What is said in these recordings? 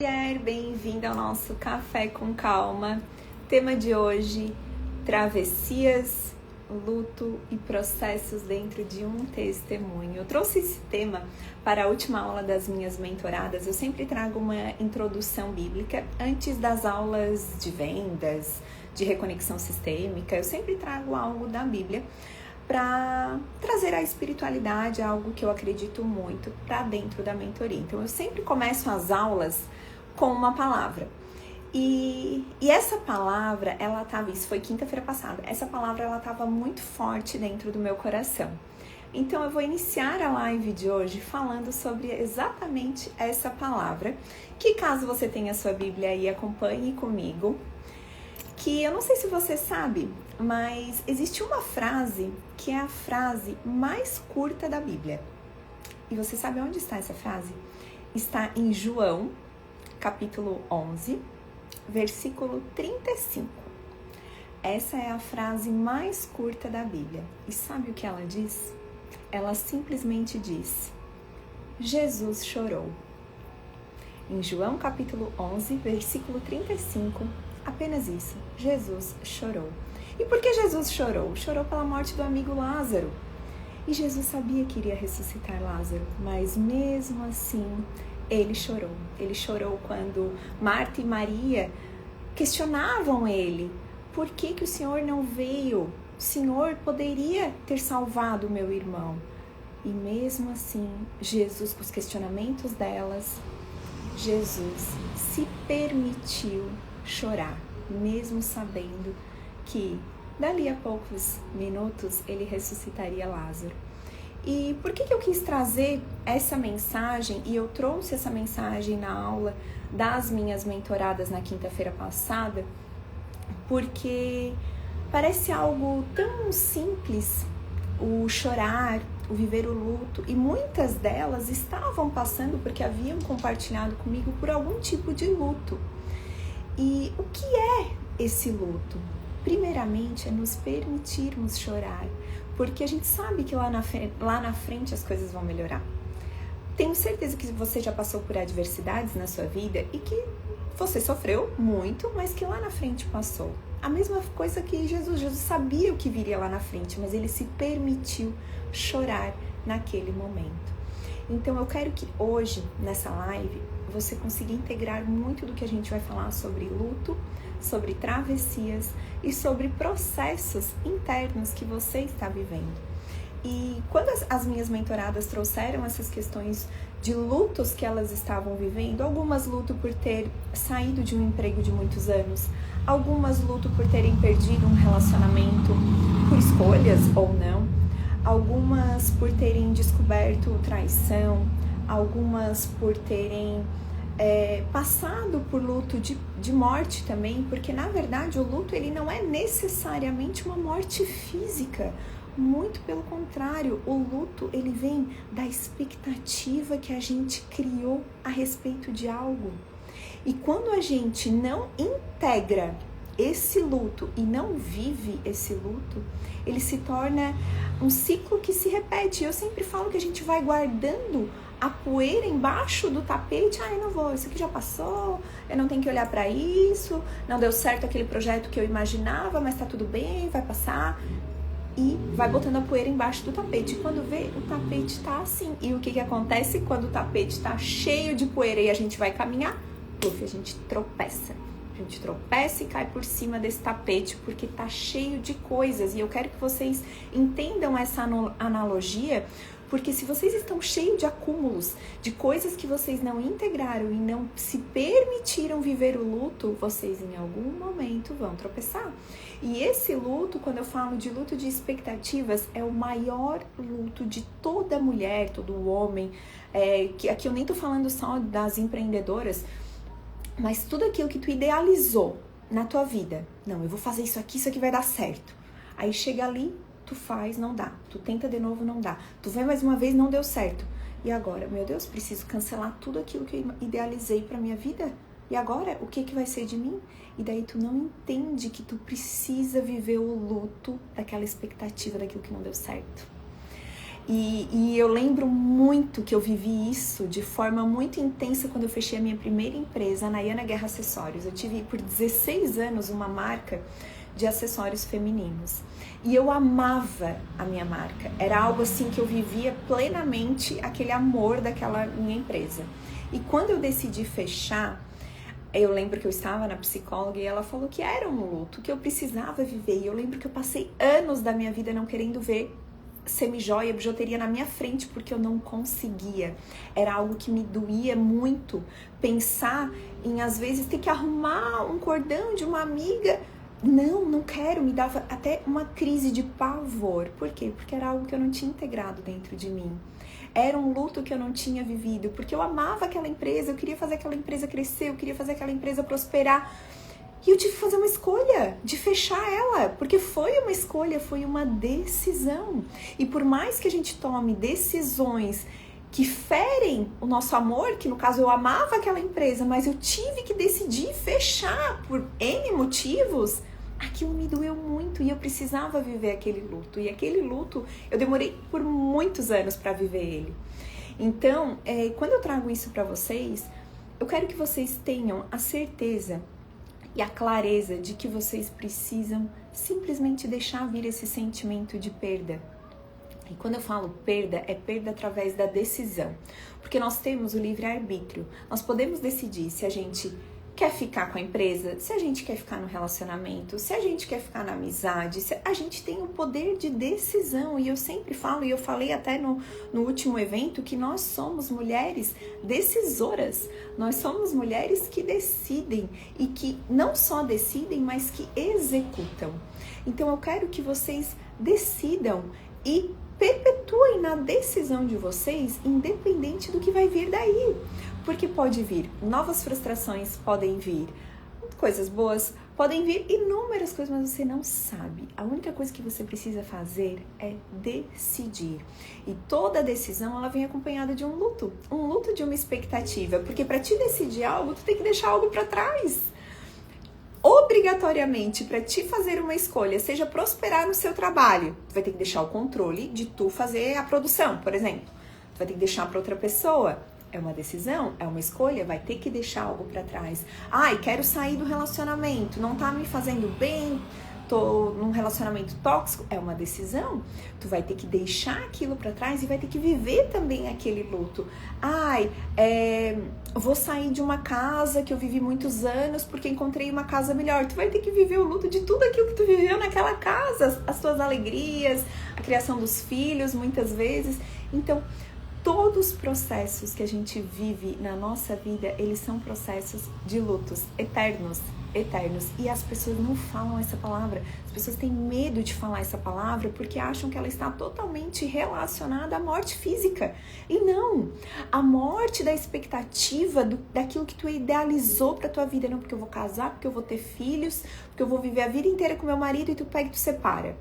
Mulher, bem-vinda ao nosso Café com Calma. Tema de hoje: travessias, luto e processos dentro de um testemunho. Eu trouxe esse tema para a última aula das minhas mentoradas. Eu sempre trago uma introdução bíblica antes das aulas de vendas, de reconexão sistêmica. Eu sempre trago algo da Bíblia para trazer a espiritualidade, algo que eu acredito muito, para dentro da mentoria. Então, eu sempre começo as aulas com uma palavra. E essa palavra, ela estava, isso foi quinta-feira passada, essa palavra ela estava muito forte dentro do meu coração. Então, eu vou iniciar a live de hoje falando sobre exatamente essa palavra, que caso você tenha a sua Bíblia aí, acompanhe comigo. Que eu não sei se você sabe, mas existe uma frase que é a frase mais curta da Bíblia. E você sabe onde está essa frase? Está em João, capítulo 11, versículo 35. Essa é a frase mais curta da Bíblia. E sabe o que ela diz? Ela simplesmente diz: Jesus chorou. Em João, capítulo 11, versículo 35, apenas isso, Jesus chorou. E por que Jesus chorou? Chorou pela morte do amigo Lázaro. E Jesus sabia que iria ressuscitar Lázaro, mas mesmo assim, ele chorou. Ele chorou quando Marta e Maria questionavam ele. Por que o Senhor não veio? O Senhor poderia ter salvado o meu irmão. E mesmo assim, Jesus, com os questionamentos delas, Jesus se permitiu chorar, mesmo sabendo que dali a poucos minutos ele ressuscitaria Lázaro. E por que eu quis trazer essa mensagem, e eu trouxe essa mensagem na aula das minhas mentoradas na quinta-feira passada? Porque parece algo tão simples, o chorar, o viver o luto, e muitas delas estavam passando porque haviam compartilhado comigo por algum tipo de luto. E o que é esse luto? Primeiramente é nos permitirmos chorar, porque a gente sabe que lá na frente as coisas vão melhorar. Tenho certeza que você já passou por adversidades na sua vida e que você sofreu muito, mas que lá na frente passou. A mesma coisa que Jesus sabia o que viria lá na frente, mas ele se permitiu chorar naquele momento. Então eu quero que hoje, nessa live, você consiga integrar muito do que a gente vai falar sobre luto, sobre travessias e sobre processos internos que você está vivendo. E quando as minhas mentoradas trouxeram essas questões de lutos que elas estavam vivendo, algumas luto por ter saído de um emprego de muitos anos, algumas luto por terem perdido um relacionamento por escolhas ou não, algumas por terem descoberto traição, algumas por terem passado por luto de morte também, porque na verdade o luto ele não é necessariamente uma morte física, muito pelo contrário, o luto ele vem da expectativa que a gente criou a respeito de algo. E quando a gente não integra esse luto e não vive esse luto, ele se torna um ciclo que se repete. Eu sempre falo que a gente vai guardando a poeira embaixo do tapete. Eu não vou, isso aqui já passou, eu não tenho que olhar para isso, não deu certo aquele projeto que eu imaginava, mas tá tudo bem, vai passar. E vai botando a poeira embaixo do tapete. E quando vê, o tapete tá assim. E o que acontece quando o tapete tá cheio de poeira e a gente vai caminhar? A gente tropeça. A gente tropeça e cai por cima desse tapete porque tá cheio de coisas. E eu quero que vocês entendam essa analogia, porque se vocês estão cheios de acúmulos, de coisas que vocês não integraram e não se permitiram viver o luto, vocês em algum momento vão tropeçar. E esse luto, quando eu falo de luto de expectativas, é o maior luto de toda mulher, todo homem. Que aqui eu nem tô falando só das empreendedoras, mas tudo aquilo que tu idealizou na tua vida. Não, eu vou fazer isso aqui vai dar certo. Aí chega ali, tu faz, não dá. Tu tenta de novo, não dá. Tu vem mais uma vez, não deu certo. E agora, meu Deus, preciso cancelar tudo aquilo que eu idealizei pra minha vida? E agora, o que vai ser de mim? E daí tu não entende que tu precisa viver o luto daquela expectativa daquilo que não deu certo. E eu lembro muito que eu vivi isso de forma muito intensa quando eu fechei a minha primeira empresa, a Nayana Guerra Acessórios. Eu tive por 16 anos uma marca de acessórios femininos. E eu amava a minha marca. Era algo assim que eu vivia plenamente aquele amor daquela minha empresa. E quando eu decidi fechar, eu lembro que eu estava na psicóloga e ela falou que era um luto, que eu precisava viver. E eu lembro que eu passei anos da minha vida não querendo ver semijoia, bijuteria na minha frente, porque eu não conseguia. Era algo que me doía muito. Pensar em, às vezes, ter que arrumar um cordão de uma amiga. Não quero. Me dava até uma crise de pavor. Por quê? Porque era algo que eu não tinha integrado dentro de mim. Era um luto que eu não tinha vivido, porque eu amava aquela empresa, eu queria fazer aquela empresa crescer, eu queria fazer aquela empresa prosperar. E eu tive que fazer uma escolha de fechar ela, porque foi uma escolha, foi uma decisão. E por mais que a gente tome decisões que ferem o nosso amor, que no caso eu amava aquela empresa, mas eu tive que decidir fechar por N motivos, aquilo me doeu muito e eu precisava viver aquele luto. E aquele luto, eu demorei por muitos anos para viver ele. Então, quando eu trago isso para vocês, eu quero que vocês tenham a certeza e a clareza de que vocês precisam simplesmente deixar vir esse sentimento de perda. E quando eu falo perda, é perda através da decisão. Porque nós temos o livre-arbítrio. Nós podemos decidir se a gente quer ficar com a empresa, se a gente quer ficar no relacionamento, se a gente quer ficar na amizade, se a gente tem o poder de decisão. E eu sempre falo, e eu falei até no último evento, que nós somos mulheres decisoras. Nós somos mulheres que decidem e que não só decidem, mas que executam. Então eu quero que vocês decidam e perpetuem na decisão de vocês, independente do que vai vir daí. Porque pode vir novas frustrações, podem vir coisas boas, podem vir inúmeras coisas, mas você não sabe. A única coisa que você precisa fazer é decidir. E toda decisão, ela vem acompanhada de um luto de uma expectativa. Porque para te decidir algo, tu tem que deixar algo para trás. Obrigatoriamente, para te fazer uma escolha, seja prosperar no seu trabalho, tu vai ter que deixar o controle de tu fazer a produção, por exemplo. Tu vai ter que deixar para outra pessoa. É uma decisão, é uma escolha, vai ter que deixar algo para trás. Ai, quero sair do relacionamento, não tá me fazendo bem, tô num relacionamento tóxico, é uma decisão. Tu vai ter que deixar aquilo para trás e vai ter que viver também aquele luto. Ai, vou sair de uma casa que eu vivi muitos anos porque encontrei uma casa melhor. Tu vai ter que viver o luto de tudo aquilo que tu viveu naquela casa, as tuas alegrias, a criação dos filhos, muitas vezes. Então, todos os processos que a gente vive na nossa vida, eles são processos de lutos eternos. E as pessoas não falam essa palavra. As pessoas têm medo de falar essa palavra porque acham que ela está totalmente relacionada à morte física. E não! A morte da expectativa daquilo que tu idealizou para tua vida. Não, porque eu vou casar, porque eu vou ter filhos, porque eu vou viver a vida inteira com meu marido e tu pega e tu separa.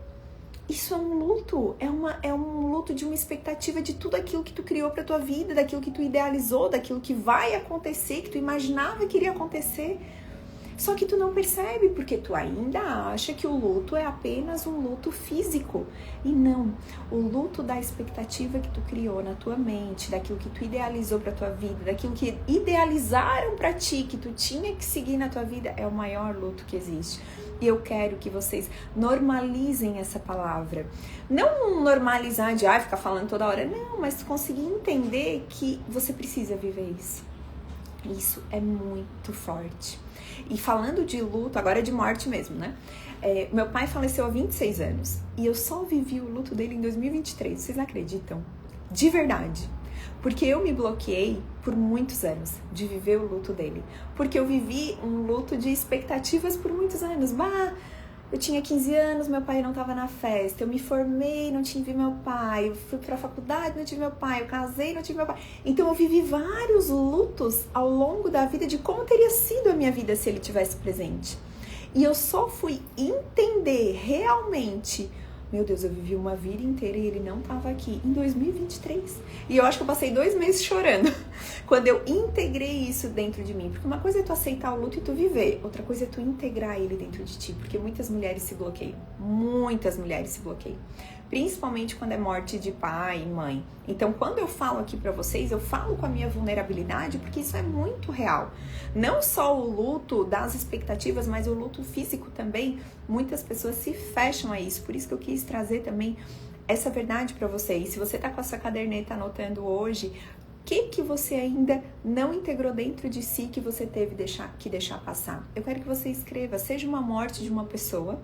Isso é um luto, é um luto de uma expectativa de tudo aquilo que tu criou pra tua vida, daquilo que tu idealizou, daquilo que vai acontecer, que tu imaginava que iria acontecer. Só que tu não percebe, porque tu ainda acha que o luto é apenas um luto físico. E não, o luto da expectativa que tu criou na tua mente, daquilo que tu idealizou pra tua vida, daquilo que idealizaram pra ti, que tu tinha que seguir na tua vida, é o maior luto que existe. E eu quero que vocês normalizem essa palavra. Não normalizar de ficar falando toda hora, não, mas conseguir entender que você precisa viver isso. Isso é muito forte. E falando de luto, agora é de morte mesmo, né? Meu pai faleceu há 26 anos e eu só vivi o luto dele em 2023. Vocês acreditam? De verdade. Porque eu me bloqueei por muitos anos de viver o luto dele. Porque eu vivi um luto de expectativas por muitos anos. Eu tinha 15 anos, meu pai não estava na festa. Eu me formei, não tive meu pai. Eu fui para a faculdade, não tive meu pai. Eu casei, não tive meu pai. Então eu vivi vários lutos ao longo da vida de como teria sido a minha vida se ele tivesse presente. E eu só fui entender realmente... Meu Deus, eu vivi uma vida inteira e ele não estava aqui em 2023. E eu acho que eu passei 2 meses chorando. Quando eu integrei isso dentro de mim. Porque uma coisa é tu aceitar o luto e tu viver. Outra coisa é tu integrar ele dentro de ti. Porque muitas mulheres se bloqueiam. Muitas mulheres se bloqueiam. Principalmente quando é morte de pai e mãe. Então, quando eu falo aqui pra vocês, eu falo com a minha vulnerabilidade, porque isso é muito real. Não só o luto das expectativas, mas o luto físico também. Muitas pessoas se fecham a isso. Por isso que eu quis trazer também essa verdade pra vocês. Se você tá com a sua caderneta anotando hoje, o que você ainda não integrou dentro de si que você teve que deixar passar? Eu quero que você escreva, seja uma morte de uma pessoa,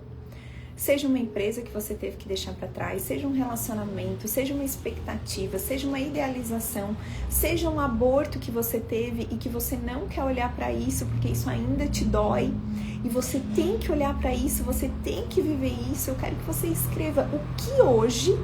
seja uma empresa que você teve que deixar para trás, seja um relacionamento, seja uma expectativa, seja uma idealização, seja um aborto que você teve e que você não quer olhar para isso porque isso ainda te dói e você tem que olhar para isso, você tem que viver isso. Eu quero que você escreva o que hoje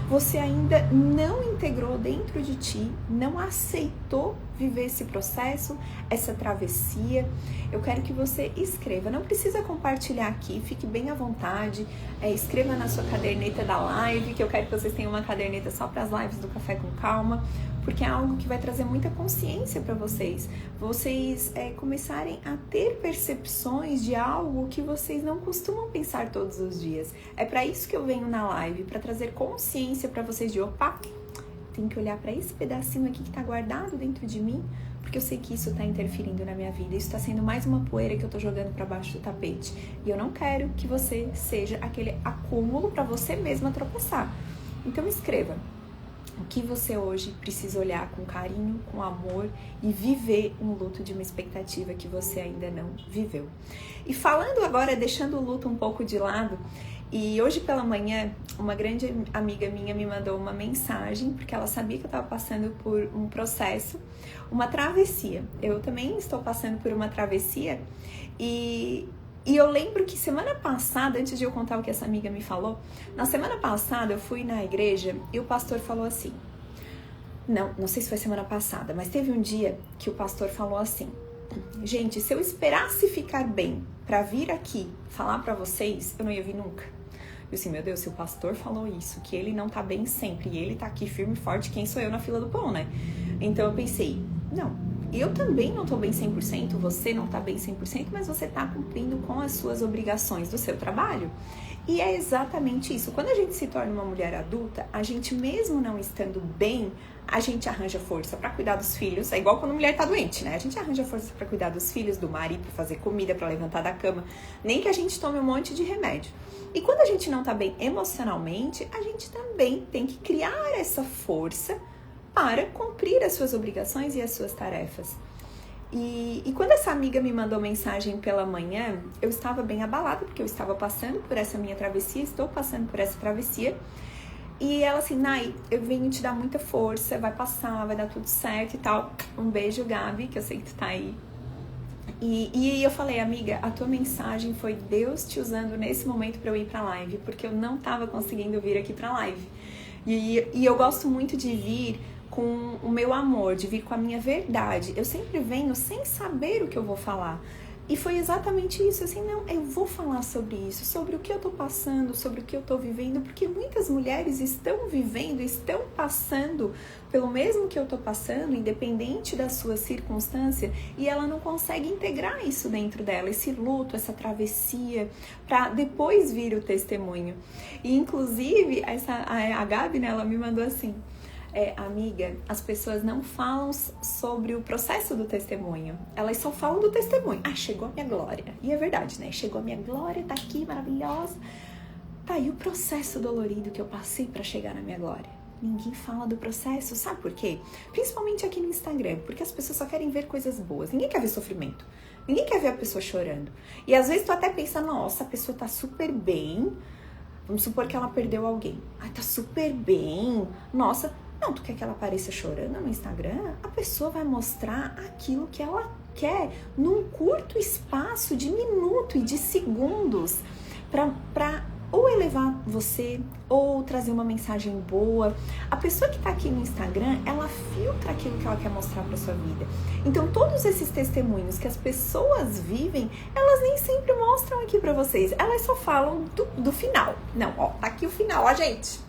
você ainda não integrou dentro de ti, não aceitou viver esse processo, essa travessia. Eu quero que você escreva, não precisa compartilhar aqui, fique bem à vontade, escreva na sua caderneta da live, que eu quero que vocês tenham uma caderneta só para as lives do Café com Calma, porque é algo que vai trazer muita consciência para vocês começarem a ter percepções de algo que vocês não costumam pensar todos os dias. É para isso que eu venho na live, para trazer consciência para vocês de opa, tem que olhar para esse pedacinho aqui que está guardado dentro de mim, porque eu sei que isso está interferindo na minha vida, isso está sendo mais uma poeira que eu estou jogando para baixo do tapete, e eu não quero que você seja aquele acúmulo para você mesma tropeçar. Então escreva o que você hoje precisa olhar com carinho, com amor e viver um luto de uma expectativa que você ainda não viveu. E falando agora, deixando o luto um pouco de lado, e hoje pela manhã, uma grande amiga minha me mandou uma mensagem, porque ela sabia que eu estava passando por um processo, uma travessia. Eu também estou passando por uma travessia e eu lembro que semana passada, antes de eu contar o que essa amiga me falou, na semana passada eu fui na igreja e o pastor falou assim, não sei se foi semana passada, mas teve um dia que o pastor falou assim, gente, se eu esperasse ficar bem pra vir aqui falar pra vocês, eu não ia vir nunca. Eu assim, meu Deus, se o pastor falou isso, que ele não tá bem sempre, e ele tá aqui firme e forte, quem sou eu na fila do pão, né? Então eu pensei, não, eu também não tô bem 100%, você não tá bem 100%, mas você tá cumprindo com as suas obrigações do seu trabalho. E é exatamente isso. Quando a gente se torna uma mulher adulta, a gente mesmo não estando bem, a gente arranja força pra cuidar dos filhos. É igual quando a mulher tá doente, né? A gente arranja força pra cuidar dos filhos, do marido, pra fazer comida, pra levantar da cama. Nem que a gente tome um monte de remédio. E quando a gente não tá bem emocionalmente, a gente também tem que criar essa força para cumprir as suas obrigações e as suas tarefas. E quando essa amiga me mandou mensagem pela manhã, eu estava bem abalada, porque eu estava passando por essa minha travessia, estou passando por essa travessia. E ela assim, Nai, eu venho te dar muita força, vai passar, vai dar tudo certo e tal. Um beijo, Gabi, que eu sei que tu tá aí. E eu falei, amiga, a tua mensagem foi Deus te usando nesse momento para eu ir pra live, porque eu não tava conseguindo vir aqui pra live. E eu gosto muito de vir com o meu amor, de vir com a minha verdade. Eu sempre venho sem saber o que eu vou falar. E foi exatamente isso, assim, não, eu vou falar sobre isso, sobre o que eu tô passando, sobre o que eu tô vivendo, porque muitas mulheres estão vivendo, estão passando pelo mesmo que eu tô passando, independente da sua circunstância, e ela não consegue integrar isso dentro dela, esse luto, essa travessia, pra depois vir o testemunho. E inclusive, a Gabi, né, ela me mandou assim, amiga, as pessoas não falam sobre o processo do testemunho, elas só falam do testemunho. Ah, chegou a minha glória. E é verdade, né? Chegou a minha glória, tá aqui, maravilhosa. Tá, e o processo dolorido que eu passei pra chegar na minha glória? Ninguém fala do processo, sabe por quê? Principalmente aqui no Instagram, porque as pessoas só querem ver coisas boas. Ninguém quer ver sofrimento. Ninguém quer ver a pessoa chorando. E às vezes tu até pensa, nossa, a pessoa tá super bem. Vamos supor que ela perdeu alguém. Ai, tá super bem. Nossa, não, tu quer que ela apareça chorando no Instagram? A pessoa vai mostrar aquilo que ela quer num curto espaço de minuto e de segundos pra ou elevar você ou trazer uma mensagem boa. A pessoa que tá aqui no Instagram, ela filtra aquilo que ela quer mostrar pra sua vida. Então todos esses testemunhos que as pessoas vivem, elas nem sempre mostram aqui pra vocês. Elas só falam do final. Não, ó, tá aqui o final, ó, gente.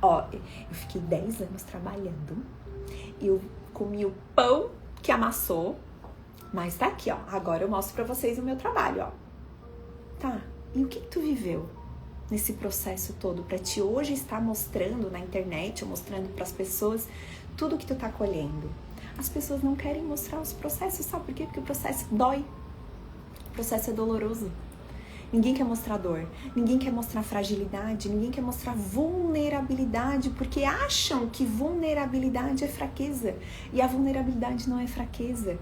Ó, eu fiquei 10 anos trabalhando, eu comi o pão que amassou, mas tá aqui, ó. Agora eu mostro pra vocês o meu trabalho, ó. Tá, e o que tu viveu nesse processo todo pra te hoje estar mostrando na internet ou mostrando pras pessoas tudo que tu tá colhendo? As pessoas não querem mostrar os processos, sabe por quê? Porque o processo dói, o processo é doloroso. Ninguém quer mostrar dor, ninguém quer mostrar fragilidade, ninguém quer mostrar vulnerabilidade, porque acham que vulnerabilidade é fraqueza. E a vulnerabilidade não é fraqueza.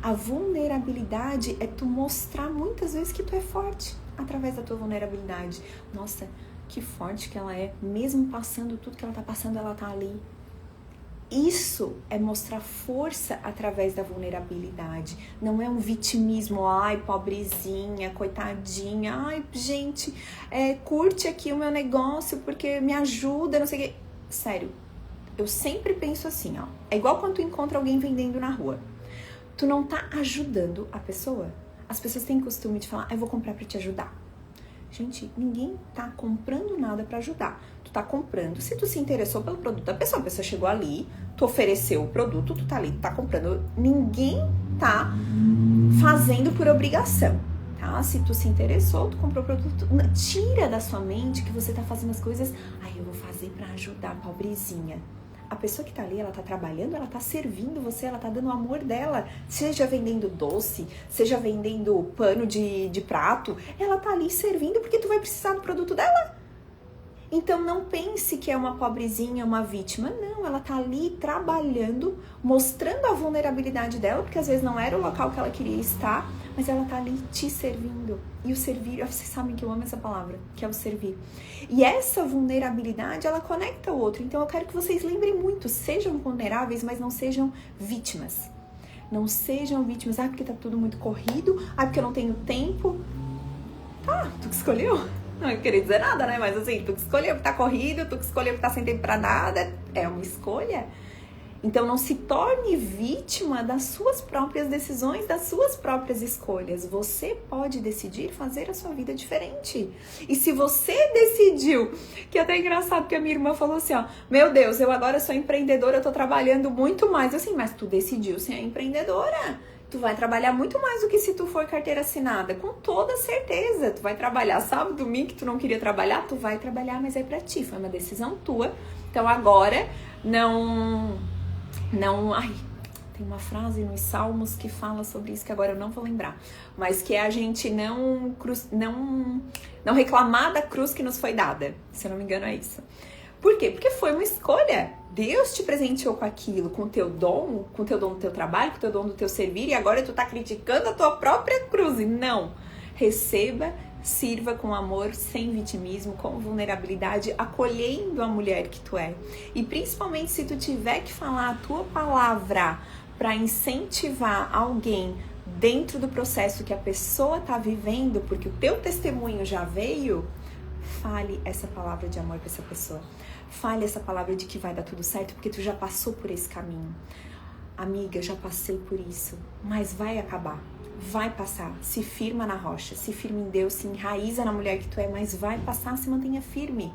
A vulnerabilidade é tu mostrar muitas vezes que tu é forte através da tua vulnerabilidade. Nossa, que forte que ela é, mesmo passando tudo que ela tá passando, ela tá ali. Isso é mostrar força através da vulnerabilidade. Não é um vitimismo, ai, pobrezinha, coitadinha, ai, gente, curte aqui o meu negócio porque me ajuda, não sei o quê. Sério, eu sempre penso assim, ó. É igual quando tu encontra alguém vendendo na rua. Tu não tá ajudando a pessoa. As pessoas têm costume de falar, eu vou comprar pra te ajudar. Gente, ninguém tá comprando nada pra ajudar. Tu tá comprando se tu se interessou pelo produto da pessoa. A pessoa chegou ali, tu ofereceu o produto, tu tá ali, tu tá comprando. Ninguém tá fazendo por obrigação, tá? Se tu se interessou, tu comprou o produto. Tira da sua mente que você tá fazendo as coisas. Ai, eu vou fazer pra ajudar a pobrezinha. A pessoa que tá ali, ela tá trabalhando, ela tá servindo você, ela tá dando o amor dela. Seja vendendo doce, seja vendendo pano de prato, ela tá ali servindo porque tu vai precisar do produto dela. Então não pense que é uma pobrezinha, uma vítima. Não, ela tá ali trabalhando, mostrando a vulnerabilidade dela, porque às vezes não era o local que ela queria estar, mas ela tá ali te servindo. E o servir, vocês sabem que eu amo essa palavra, que é o servir. E essa vulnerabilidade, ela conecta o outro. Então eu quero que vocês lembrem muito, sejam vulneráveis, mas não sejam vítimas. Não sejam vítimas, porque tá tudo muito corrido, porque eu não tenho tempo. Tá, tu que escolheu. Não ia querer dizer nada, né? Mas assim, tu que escolheu que tá corrido, tu que escolheu que tá sem tempo pra nada, é uma escolha. Então não se torne vítima das suas próprias decisões, das suas próprias escolhas. Você pode decidir fazer a sua vida diferente. E se você decidiu, que é até engraçado que a minha irmã falou assim, ó, meu Deus, eu agora sou empreendedora, eu tô trabalhando muito mais. Assim, mas tu decidiu ser empreendedora. Tu vai trabalhar muito mais do que se tu for carteira assinada, com toda certeza. Tu vai trabalhar sábado, domingo que tu não queria trabalhar, tu vai trabalhar, mas é pra ti, foi uma decisão tua. Então agora, não, ai, tem uma frase nos Salmos que fala sobre isso, que agora eu não vou lembrar, mas que é a gente não reclamar da cruz que nos foi dada, se eu não me engano é isso. Por quê? Porque foi uma escolha. Deus te presenteou com aquilo, com o teu dom do teu trabalho, com o teu dom do teu servir, e agora tu tá criticando a tua própria cruz. E não. Receba, sirva com amor, sem vitimismo, com vulnerabilidade, acolhendo a mulher que tu é. E principalmente se tu tiver que falar a tua palavra para incentivar alguém dentro do processo que a pessoa tá vivendo, porque o teu testemunho já veio, fale essa palavra de amor para essa pessoa. Fale essa palavra de que vai dar tudo certo, porque tu já passou por esse caminho. Amiga, eu já passei por isso, mas vai acabar. Vai passar. Se firma na rocha, se firma em Deus, se enraiza na mulher que tu é, mas vai passar, se mantenha firme.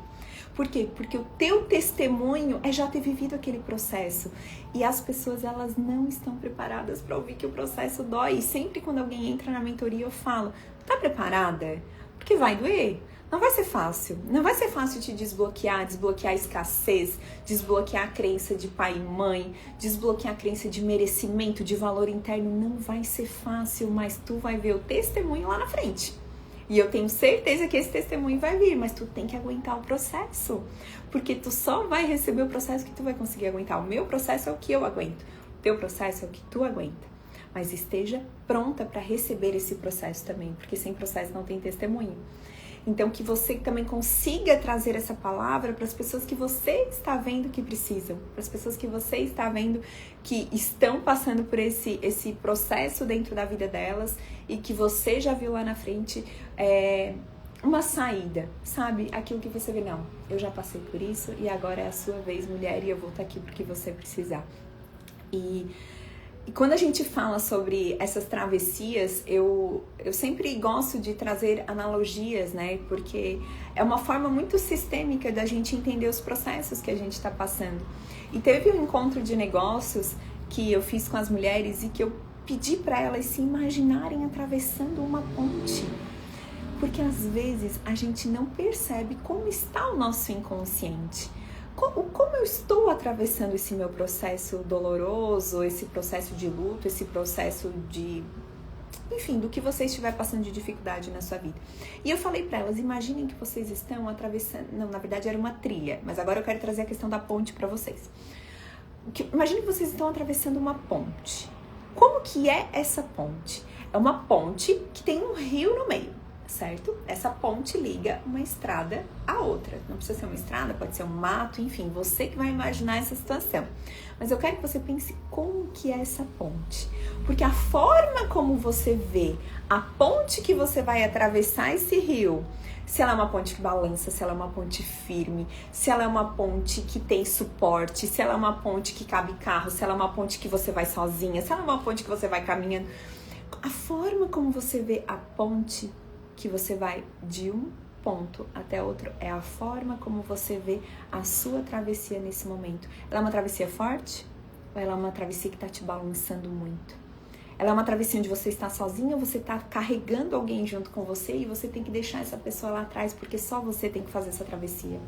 Por quê? Porque o teu testemunho é já ter vivido aquele processo. E as pessoas, elas não estão preparadas para ouvir que o processo dói. E sempre quando alguém entra na mentoria, eu falo, tá preparada? Porque vai doer. Não vai ser fácil. Não vai ser fácil te desbloquear a escassez, desbloquear a crença de pai e mãe, desbloquear a crença de merecimento, de valor interno. Não vai ser fácil, mas tu vai ver o testemunho lá na frente. E eu tenho certeza que esse testemunho vai vir, mas tu tem que aguentar o processo. Porque tu só vai receber o processo que tu vai conseguir aguentar. O meu processo é o que eu aguento. O teu processo é o que tu aguenta. Mas esteja pronta para receber esse processo também, porque sem processo não tem testemunho. Então, que você também consiga trazer essa palavra para as pessoas que você está vendo que precisam, para as pessoas que você está vendo que estão passando por esse processo dentro da vida delas e que você já viu lá na frente uma saída, sabe? Aquilo que você vê, não, eu já passei por isso e agora é a sua vez, mulher, e eu vou estar aqui porque você precisar. E quando a gente fala sobre essas travessias, eu sempre gosto de trazer analogias, né? Porque é uma forma muito sistêmica da gente entender os processos que a gente está passando. E teve um encontro de negócios que eu fiz com as mulheres e que eu pedi para elas se imaginarem atravessando uma ponte. Porque às vezes a gente não percebe como está o nosso inconsciente. Como eu estou atravessando esse meu processo doloroso, esse processo de luto, esse processo de... enfim, do que você estiver passando de dificuldade na sua vida. E eu falei para elas, imaginem que vocês estão atravessando... Não, na verdade era uma trilha, mas agora eu quero trazer a questão da ponte para vocês. Imaginem que vocês estão atravessando uma ponte. Como que é essa ponte? É uma ponte que tem um rio no meio, certo? Essa ponte liga uma estrada a outra. Não precisa ser uma estrada, pode ser um mato, enfim, você que vai imaginar essa situação. Mas eu quero que você pense como que é essa ponte. Porque a forma como você vê a ponte que você vai atravessar esse rio, se ela é uma ponte que balança, se ela é uma ponte firme, se ela é uma ponte que tem suporte, se ela é uma ponte que cabe carro, se ela é uma ponte que você vai sozinha, se ela é uma ponte que você vai caminhando. A forma como você vê a ponte que você vai de um ponto até outro é a forma como você vê a sua travessia nesse momento. Ela é uma travessia forte ou ela é uma travessia que está te balançando muito? Ela é uma travessia onde você está sozinha, você está carregando alguém junto com você e você tem que deixar essa pessoa lá atrás porque só você tem que fazer essa travessia.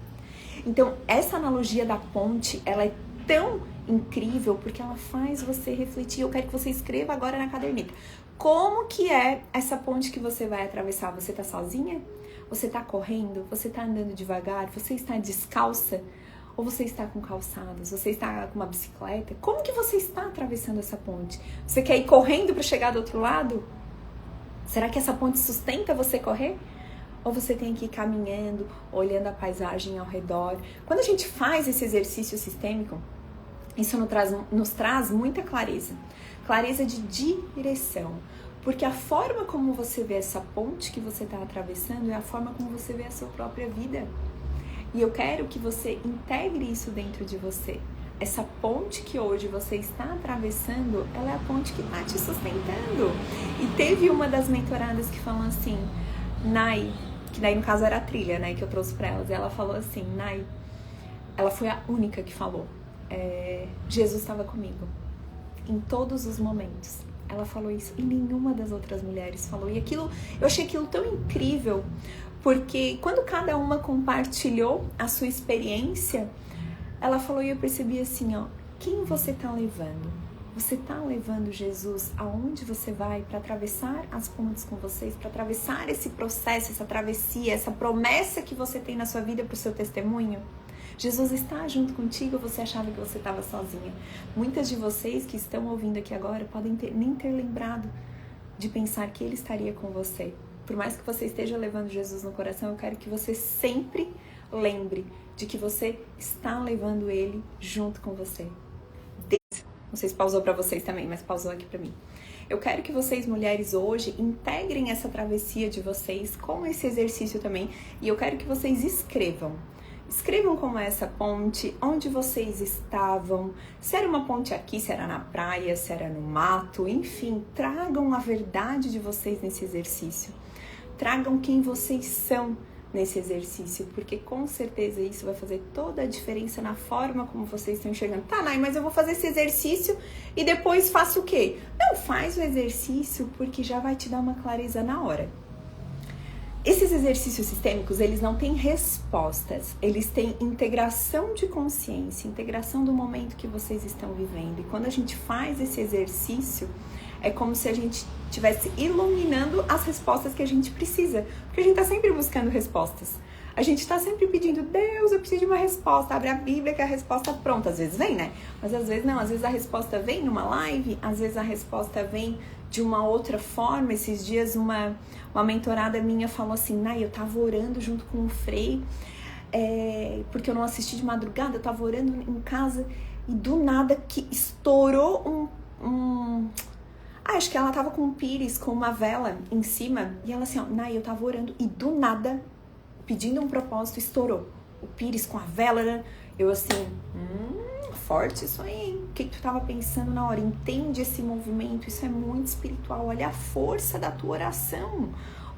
Então, essa analogia da ponte, ela é tão incrível porque ela faz você refletir. Eu quero que você escreva agora na caderneta. Como que é essa ponte que você vai atravessar? Você está sozinha? Você está correndo? Você está andando devagar? Você está descalça? Ou você está com calçados? Você está com uma bicicleta? Como que você está atravessando essa ponte? Você quer ir correndo para chegar do outro lado? Será que essa ponte sustenta você correr? Ou você tem que ir caminhando, olhando a paisagem ao redor? Quando a gente faz esse exercício sistêmico, isso nos traz muita clareza. Clareza de direção. Porque a forma como você vê essa ponte que você está atravessando é a forma como você vê a sua própria vida. E eu quero que você integre isso dentro de você. Essa ponte que hoje você está atravessando, ela é a ponte que está te sustentando. E teve uma das mentoradas que falou assim, Nai, que daí no caso era a trilha, né, que eu trouxe para elas. E ela falou assim, Nai, ela foi a única que falou, Jesus estava comigo em todos os momentos. Ela falou isso e nenhuma das outras mulheres falou. E aquilo, eu achei aquilo tão incrível, porque quando cada uma compartilhou a sua experiência, ela falou e eu percebi assim, ó, quem você tá levando? Você tá levando Jesus aonde você vai para atravessar as pontes com vocês, para atravessar esse processo, essa travessia, essa promessa que você tem na sua vida pro seu testemunho? Jesus está junto contigo ou você achava que você estava sozinha? Muitas de vocês que estão ouvindo aqui agora podem nem ter lembrado de pensar que Ele estaria com você. Por mais que você esteja levando Jesus no coração, eu quero que você sempre lembre de que você está levando Ele junto com você. Não sei se pausou para vocês também, mas pausou aqui para mim. Eu quero que vocês, mulheres, hoje integrem essa travessia de vocês com esse exercício também. E eu quero que vocês escrevam. Escrevam como é essa ponte, onde vocês estavam, se era uma ponte aqui, se era na praia, se era no mato, enfim, tragam a verdade de vocês nesse exercício. Tragam quem vocês são nesse exercício, porque com certeza isso vai fazer toda a diferença na forma como vocês estão enxergando. Tá, Nai, mas eu vou fazer esse exercício e depois faço o quê? Não, faz o exercício porque já vai te dar uma clareza na hora. Esses exercícios sistêmicos, eles não têm respostas, eles têm integração de consciência, integração do momento que vocês estão vivendo. E quando a gente faz esse exercício, é como se a gente estivesse iluminando as respostas que a gente precisa. Porque a gente está sempre buscando respostas. A gente está sempre pedindo, Deus, eu preciso de uma resposta. Abre a Bíblia que a resposta pronta. Às vezes vem, né? Mas às vezes não. Às vezes a resposta vem numa live, às vezes a resposta vem de uma outra forma. Esses dias uma mentorada minha falou assim, Nai, eu tava orando junto com o Frei, porque eu não assisti de madrugada, eu tava orando em casa e do nada que estourou acho que ela tava com um pires, com uma vela em cima, e ela assim, ó, Nai, eu tava orando e do nada, pedindo um propósito, estourou o pires com a vela, né? Eu assim, forte isso aí, hein? O que tu tava pensando na hora? Entende esse movimento, isso é muito espiritual, olha a força da tua oração,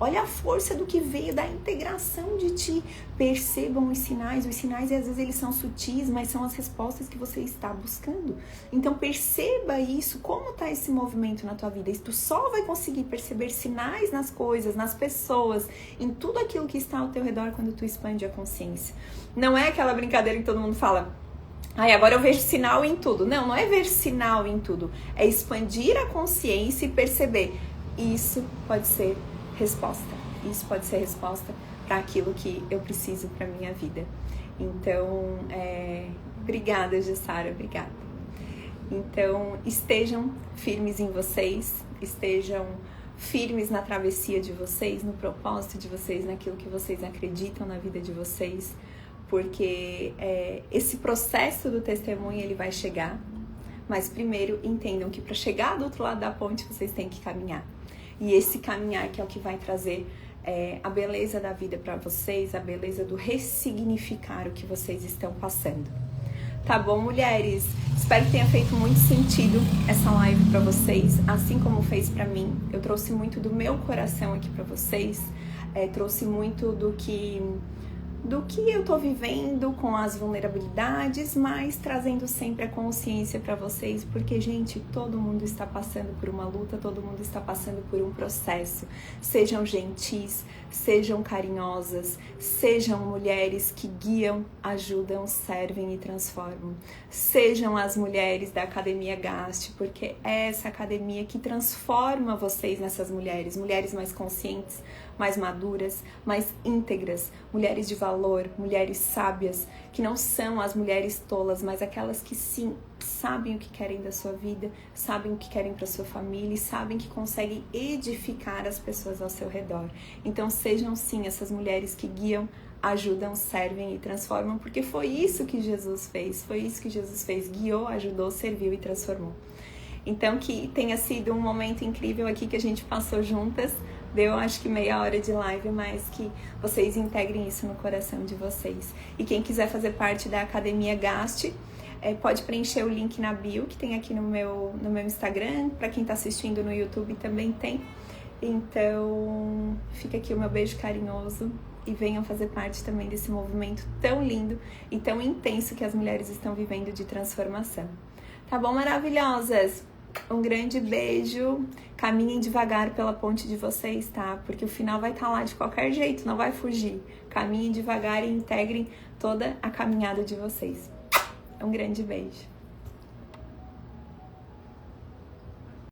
Olha a força do que veio da integração de ti. Percebam os sinais às vezes eles são sutis, mas são as respostas que você está buscando. Então perceba isso, como está esse movimento na tua vida. E tu só vai conseguir perceber sinais nas coisas, nas pessoas, em tudo aquilo que está ao teu redor quando tu expande a consciência. Não é aquela brincadeira que todo mundo fala: ai, agora eu vejo sinal em tudo. Não, não é ver sinal em tudo. É expandir a consciência e perceber. Isso pode ser resposta. Isso pode ser resposta para aquilo que eu preciso para minha vida. Então, obrigada, Jussara, obrigada. Então, estejam firmes em vocês, estejam firmes na travessia de vocês, no propósito de vocês, naquilo que vocês acreditam na vida de vocês, porque esse processo do testemunho ele vai chegar, mas primeiro entendam que para chegar do outro lado da ponte vocês têm que caminhar. E esse caminhar que é o que vai trazer a beleza da vida para vocês, a beleza do ressignificar o que vocês estão passando. Tá bom, mulheres? Espero que tenha feito muito sentido essa live para vocês, assim como fez para mim. Eu trouxe muito do meu coração aqui para vocês, trouxe muito do que eu tô vivendo com as vulnerabilidades, mas trazendo sempre a consciência para vocês, porque, gente, todo mundo está passando por uma luta, todo mundo está passando por um processo. Sejam gentis, sejam carinhosas, sejam mulheres que guiam, ajudam, servem e transformam. Sejam as mulheres da Academia Gast, porque é essa academia que transforma vocês nessas mulheres mais conscientes, mais maduras, mais íntegras, mulheres de valor, mulheres sábias, que não são as mulheres tolas, mas aquelas que sim, sabem o que querem da sua vida, sabem o que querem para sua família e sabem que conseguem edificar as pessoas ao seu redor. Então sejam sim essas mulheres que guiam, ajudam, servem e transformam, porque foi isso que Jesus fez, guiou, ajudou, serviu e transformou. Então que tenha sido um momento incrível aqui que a gente passou juntas. Deu acho que meia hora de live, mas que vocês integrem isso no coração de vocês. E quem quiser fazer parte da Academia Gast, pode preencher o link na bio, que tem aqui no meu Instagram. Para quem está assistindo no YouTube também tem. Então, fica aqui o meu beijo carinhoso e venham fazer parte também desse movimento tão lindo e tão intenso que as mulheres estão vivendo de transformação. Tá bom, maravilhosas? Um grande beijo, caminhem devagar pela ponte de vocês, tá? Porque o final vai estar lá de qualquer jeito, não vai fugir. Caminhem devagar e integrem toda a caminhada de vocês. Um grande beijo.